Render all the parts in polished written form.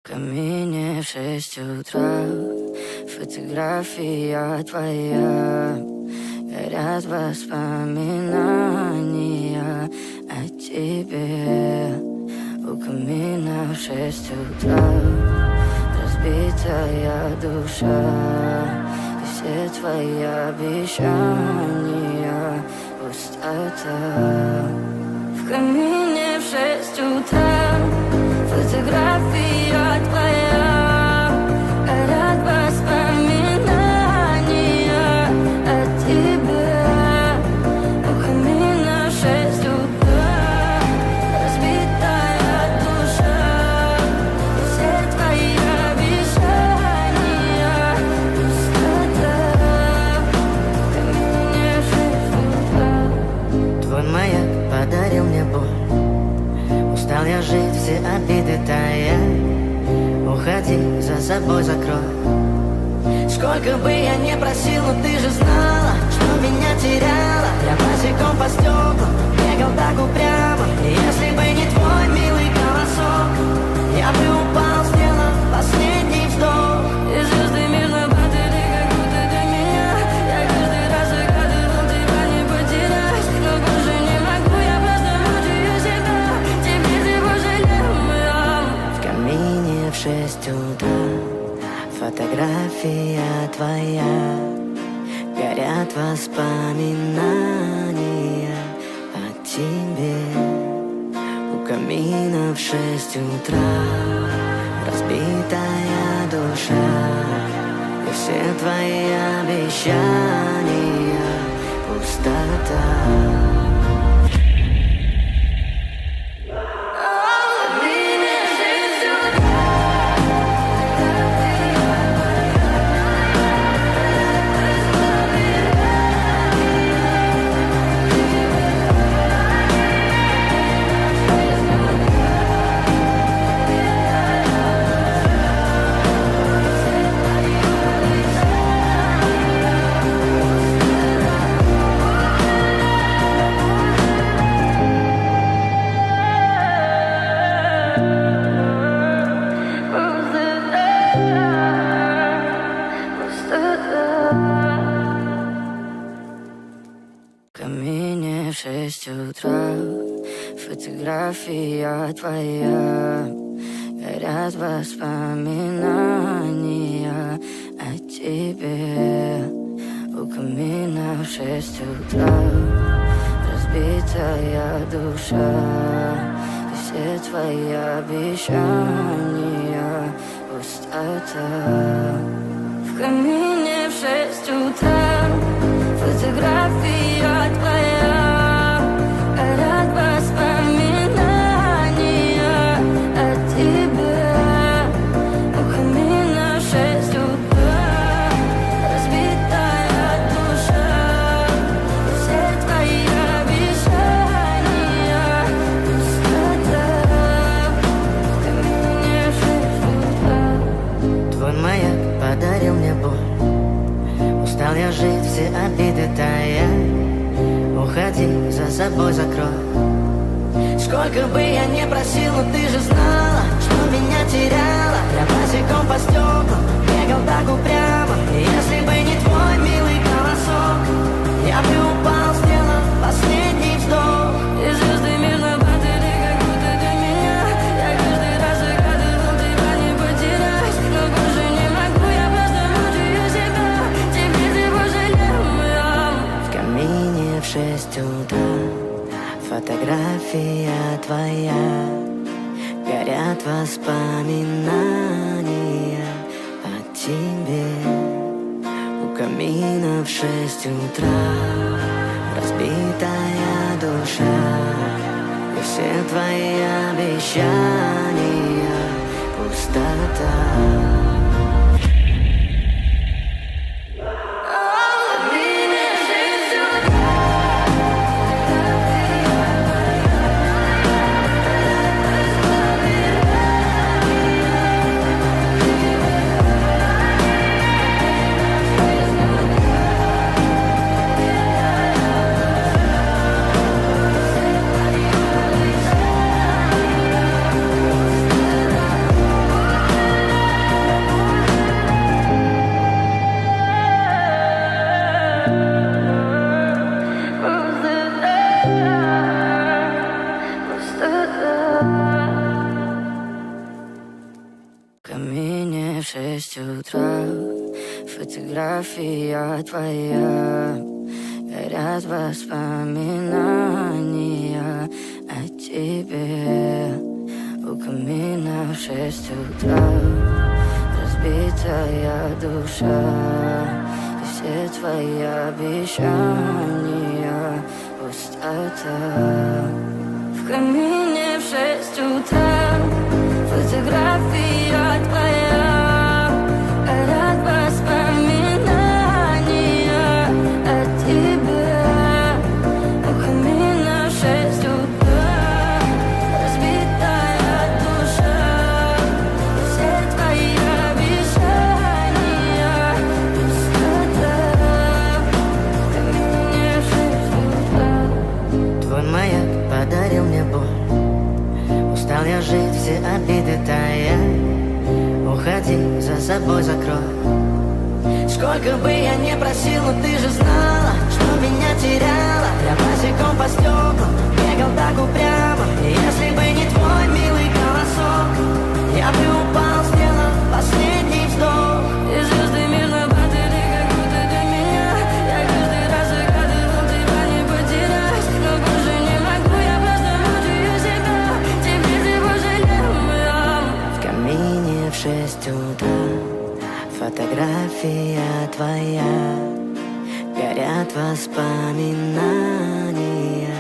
Камине в 6 утра, фотография твоя. Горят воспоминания о тебе. У камина в 6 утра разбитая душа. И все твои обещания пустота. В камине в 6 утра фотография твоя. Горят воспоминания о тебе. У камина в 6 утра разбитая душа. И все твои обещания пустота. В камине в 6 утра. Твой маяк подарил мне боль. Устал я жить, все обиды тая. Уходи, за собой закрой. Сколько бы я не просил, но ты же знала, что меня теряла. Я босиком по стеклам бегал так упрямо. И если бы не твой милый голосок, я бы упал, сделал последний вздох. И звезды мирно падали, как будто до меня. Я каждый раз загадывал тебя не потерять. Но больше не могу, я просто мучаю себя. Теперь ты пожалел меня. В камине в 6 утра фотография твоя. Горят воспоминания о тебе. У камина в 6 утра разбитая душа. И все твои обещания пустота. В камине в 6 утра фотография твоя. Горят воспоминания о тебе. У камина в 6 утра разбитая душа. И все твои обещания пустота. В камине в 6 утра фотография твоя. Горят воспоминания о тебе. У камина в 6 утра разбитая душа. И все твои обещания пустота. В камине в 6 утра. Твой маяк подарил мне боль. Устал я жить, все обиды тая. Уходи, за собой закрой. Сколько бы я не просил, но ты же знала, что меня теряла. Я босиком по стеклам бегал так упрямо. И если бы не твой милый голосок, я бы упал, сделал последний вздох. И звезды мирно падали, как будто до меня. Я каждый раз загадывал тебя не потерять. Но больше не могу, я просто мучаю себя. Теперь ты пожалел меня. В камине в 6 утра фотография твоя. Горят воспоминания о тебе. У камина в 6 утра разбитая душа. И все твои обещания пустота. 6 утра, фотография твоя, горят воспоминания о тебе. У камина в 6 утра, разбитая душа, и все твои обещания пустота. В камине в 6 утра, фотография твоя, горят воспоминания о тебе. У камина в 6 утра, разбитая душа, и все твои обещания пустота. В камине в 6 утра. Твой маяк подарил мне боль. Устал я жить, все обиды тая. Уходи, за собой закрой. Сколько бы я не просил, но ты же знала, что меня теряла. Я босиком по стеклам бегал так упрямо. И если бы не твой милый голосок, я бы упал, сделал последний вздох. И звезды мирно падали, как будто для меня. Я каждый раз загадывал тебя не потерять, но больше не могу, я просто мучаю себя. Теперь ты пожалел меня. В камине в 6 утра, фотография твоя, горят воспоминания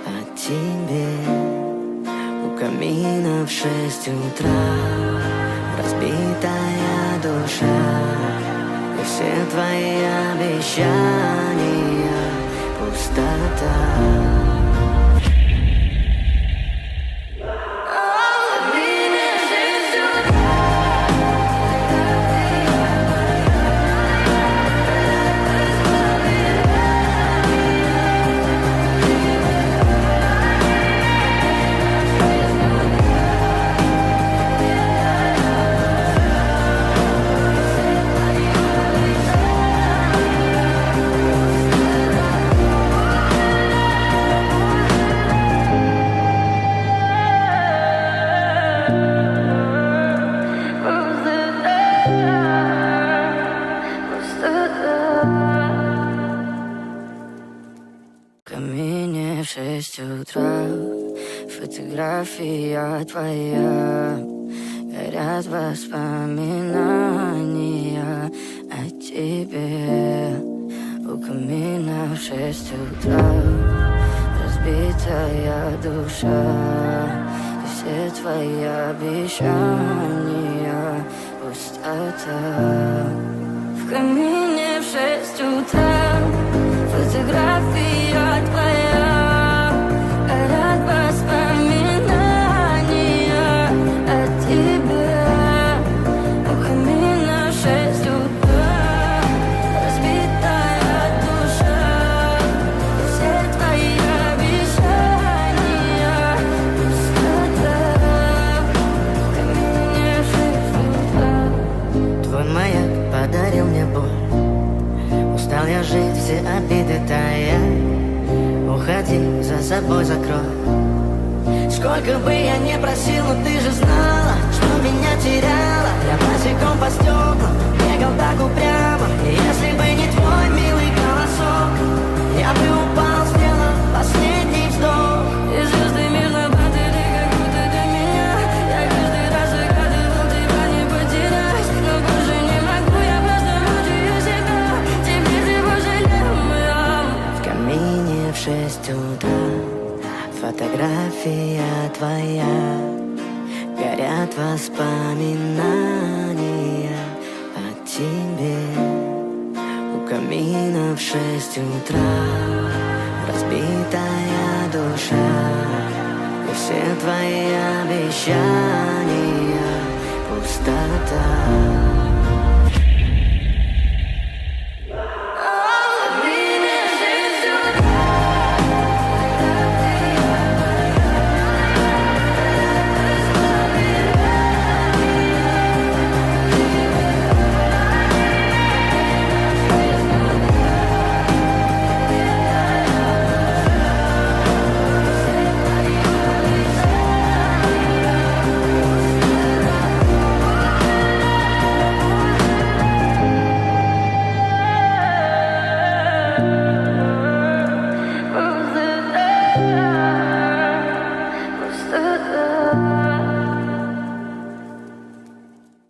о тебе. У камина в 6 утра, разбитая душа, и все твои обещания пустота. В камине в 6 утра, фотография твоя, горят воспоминания о тебе. У камина в 6 утра, разбитая душа, и все твои обещания пустота. В камине в 6 утра, фотография твоя, горят воспоминания о тебе. У камина в 6 утра, разбитая душа, и все твои обещания пустота. В камине в 6 утра. Твой маяк подарил мне боль. Устал я жить, все обиды тая. Уходи, за собой закрой. Сколько бы я не просил, но ты же знала, что меня теряла. Я босиком по стеклам бегал так упрямо. И если бы не твой милый голосок, я бы упал, сделал последний вздох. И звезды мирно падали, как будто для меня. Я каждый раз загадывал тебя не потерять, но больше не могу, я просто мучаю себя. Теперь ты пожалел меня. В камине в 6 утра, фотография твоя, горят воспоминания о тебе. У камина в 6 утра, разбитая душа, и все твои обещания пустота.